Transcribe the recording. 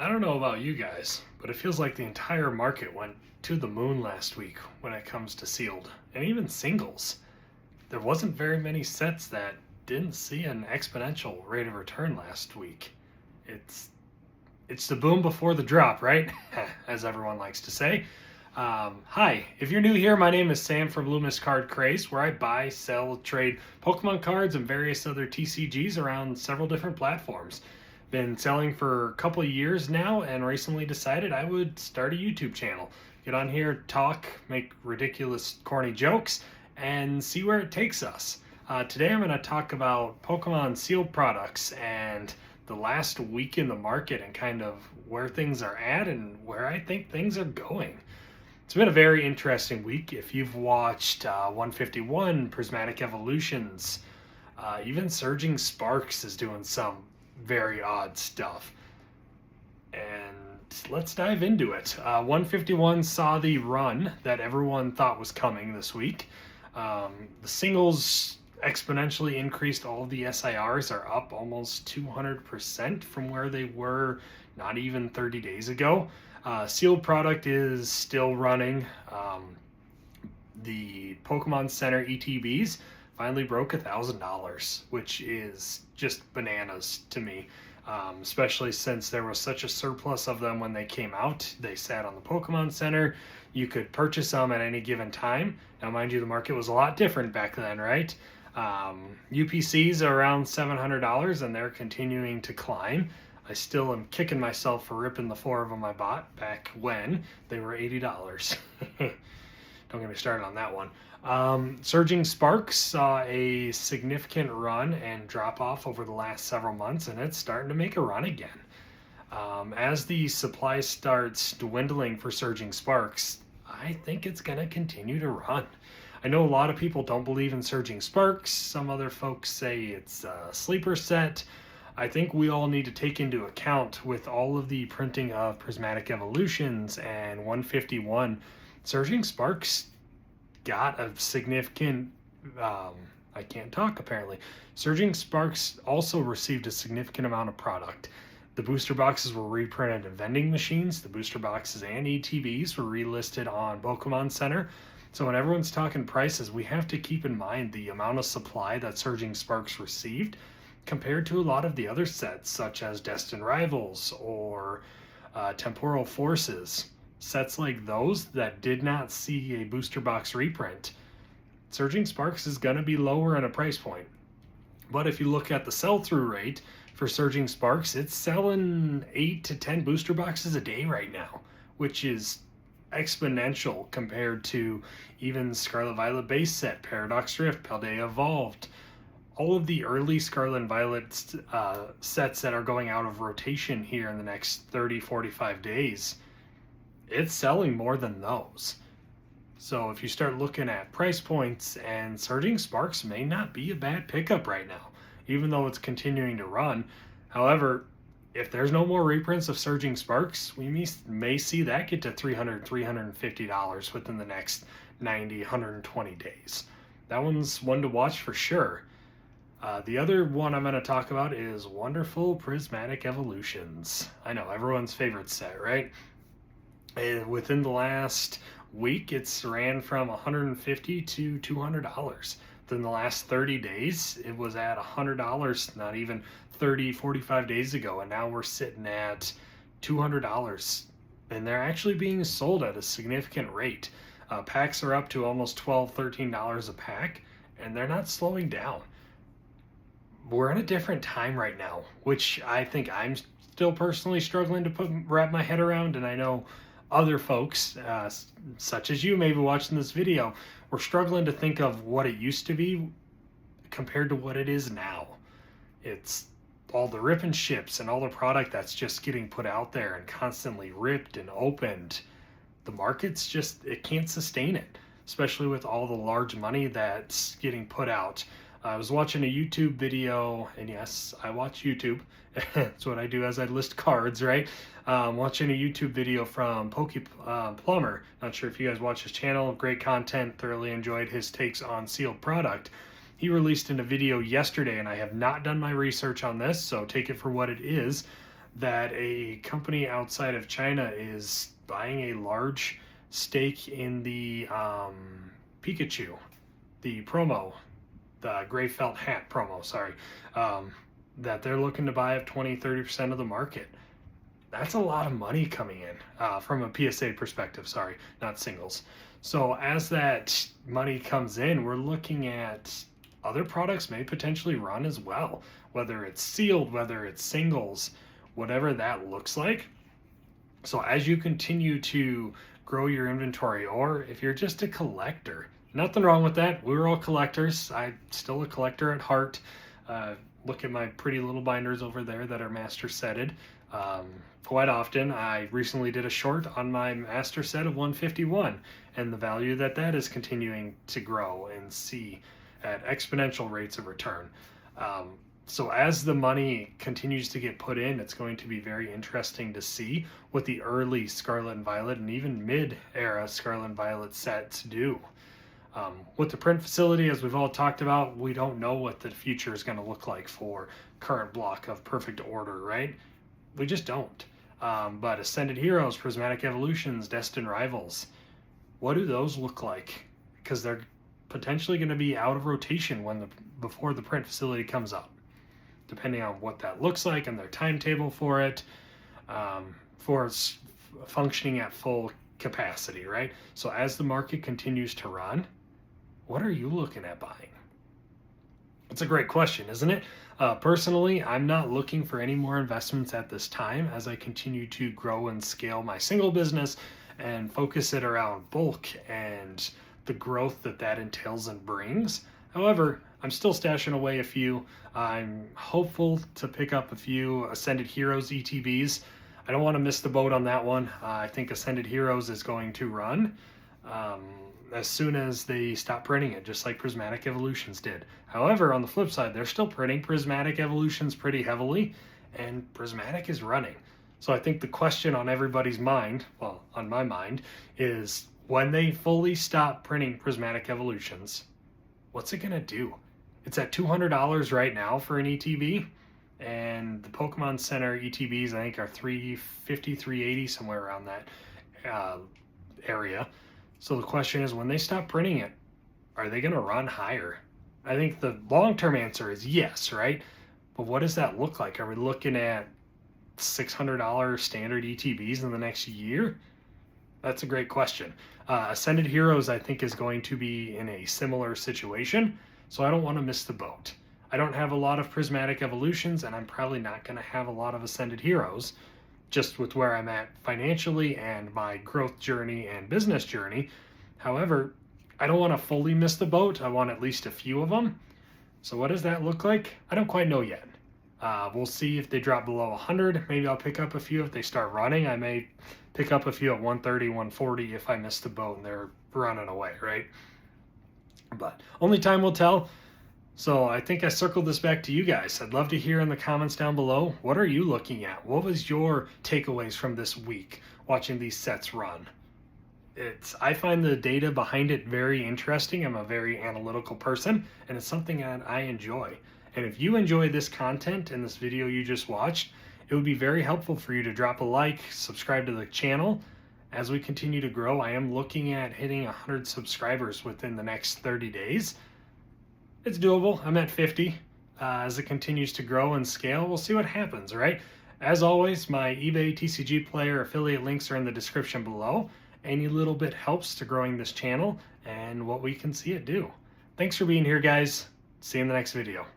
I don't know about you guys, but it feels like the entire market went to the moon last week when it comes to sealed and even singles. There wasn't very many sets that didn't see an exponential rate of return last week. It's it's the boom before the drop, right? As everyone likes to say. Hi, if you're new here, my name is Sam from Loomis Card Craze, where I buy, sell, trade Pokemon cards and various other TCGs around several different platforms. Been selling for a couple of years now and recently decided I would start a YouTube channel. Get on here, talk, make ridiculous, corny jokes, and see where it takes us. Today I'm going to talk about Pokemon sealed products and the last week in the market and kind of where things are at and where I think things are going. It's been a very interesting week. If you've watched 151, Prismatic Evolutions, even Surging Sparks is doing some very odd stuff. And let's dive into it. 151 saw the run that everyone thought was coming this week. The singles exponentially increased. All of the SIRs are up almost 200% from where they were not even 30 days ago. Sealed product is still running. The Pokemon Center ETBs finally broke $1,000, which is just bananas to me, especially since there was such a surplus of them when they came out. They sat on the Pokemon Center. You could purchase them at any given time. Now, mind you, the market was a lot different back then, right? UPCs are around $700 and they're continuing to climb. I still am kicking myself for ripping the 4 of them I bought back when they were $80. Don't get me started on that one. Surging Sparks saw a significant run and drop off over the last several months, and it's starting to make a run again. As the supply starts dwindling for Surging Sparks, I think it's going to continue to run. I know a lot of people don't believe in Surging Sparks. Some other folks say it's a sleeper set. I think we all need to take into account with all of the printing of Prismatic Evolutions and 151, Surging Sparks got a significant, I can't talk apparently. Surging Sparks also received a significant amount of product. The booster boxes were reprinted in vending machines. The booster boxes and ETBs were relisted on Pokemon Center. So when everyone's talking prices, we have to keep in mind the amount of supply that Surging Sparks received compared to a lot of the other sets, such as Destined Rivals or Temporal Forces. Sets like those that did not see a booster box reprint. Surging Sparks is going to be lower in a price point. But if you look at the sell-through rate for Surging Sparks, it's selling 8 to 10 booster boxes a day right now, which is exponential compared to even Scarlet Violet base set, Paradox Rift, Paldea Evolved. All of the early Scarlet and Violet sets that are going out of rotation here in the next 30-45 days, it's selling more than those. So if you start looking at price points, and Surging Sparks may not be a bad pickup right now, even though it's continuing to run. However, if there's no more reprints of Surging Sparks, we may see that get to $300, $350 within the next 90, 120 days. That one's one to watch for sure. The other one I'm going to talk about is Wonderful Prismatic Evolutions. I know, everyone's favorite set, right? And within the last week, it's ran from $150 to $200. Within the last 30 days, it was at $100, not even 30, 45 days ago, and now we're sitting at $200. And they're actually being sold at a significant rate. Packs are up to almost $12, $13 a pack, and they're not slowing down. We're in a different time right now, which I think I'm still personally struggling to wrap my head around, and I know other folks, such as you maybe watching this video, we're struggling to think of what it used to be compared to what it is now. It's all the rip and ships and all the product that's just getting put out there and constantly ripped and opened. The market's just, it can't sustain it, especially with all the large money that's getting put out. I was watching a YouTube video, and yes, I watch YouTube. That's what I do as I list cards, right? Watching a YouTube video from Plumber. Not sure if you guys watch his channel. Great content. Thoroughly enjoyed his takes on sealed product. He released in a video yesterday, and I have not done my research on this, so take it for what it is. that a company outside of China is buying a large stake in the Pikachu, the promo, the gray felt hat promo, sorry, that they're looking to buy up 20-30% of the market. That's a lot of money coming in from a PSA perspective, sorry, not singles. So as that money comes in, we're looking at other products may potentially run as well, whether it's sealed, whether it's singles, whatever that looks like. So as you continue to grow your inventory, or if you're just a collector, nothing wrong with that. We're all collectors. I'm still a collector at heart. Look at my pretty little binders over there that are master setted. Quite often, I recently did a short on my master set of 151, and the value that is continuing to grow and see at exponential rates of return. So as the money continues to get put in, it's going to be very interesting to see what the early Scarlet and Violet and even mid-era Scarlet and Violet sets do. With the print facility, as we've all talked about, we don't know what the future is going to look like for current block of Perfect Order, right? We just don't. But Ascended Heroes, Prismatic Evolutions, Destined Rivals, what do those look like? Because they're potentially going to be out of rotation before the print facility comes up, depending on what that looks like and their timetable for it, for its functioning at full capacity, right? So as the market continues to run, what are you looking at buying? It's a great question, isn't it? Personally, I'm not looking for any more investments at this time as I continue to grow and scale my single business and focus it around bulk and the growth that entails and brings. However, I'm still stashing away a few. I'm hopeful to pick up a few Ascended Heroes ETBs. I don't want to miss the boat on that one. I think Ascended Heroes is going to run as soon as they stop printing it, just like Prismatic Evolutions did. However, on the flip side, they're still printing Prismatic Evolutions pretty heavily, and Prismatic is running. So I think the question on everybody's mind, well, on my mind, is when they fully stop printing Prismatic Evolutions, what's it going to do? It's at $200 right now for an ETB, and the Pokemon Center ETBs, I think, are $350, $380, somewhere around that area. So the question is, when they stop printing it, are they going to run higher? I think the long-term answer is yes, right? But what does that look like? Are we looking at $600 standard ETBs in the next year? That's a great question. Ascended Heroes, I think, is going to be in a similar situation, so I don't want to miss the boat. I don't have a lot of Prismatic Evolutions, and I'm probably not going to have a lot of Ascended Heroes, just with where I'm at financially and my growth journey and business journey. However, I don't want to fully miss the boat. I want at least a few of them. So what does that look like? I don't quite know yet. We'll see if they drop below 100. Maybe I'll pick up a few if they start running. I may pick up a few at 130, 140 if I miss the boat and they're running away, right? But only time will tell. So I think I circled this back to you guys. I'd love to hear in the comments down below, what are you looking at? What was your takeaways from this week watching these sets run? I find the data behind it very interesting. I'm a very analytical person, and it's something that I enjoy. And if you enjoy this content and this video you just watched, it would be very helpful for you to drop a like, subscribe to the channel. As we continue to grow, I am looking at hitting 100 subscribers within the next 30 days. It's doable. I'm at 50. As it continues to grow and scale, we'll see what happens, right? As always, my eBay TCG Player affiliate links are in the description below. Any little bit helps to growing this channel and what we can see it do. Thanks for being here, guys. See you in the next video.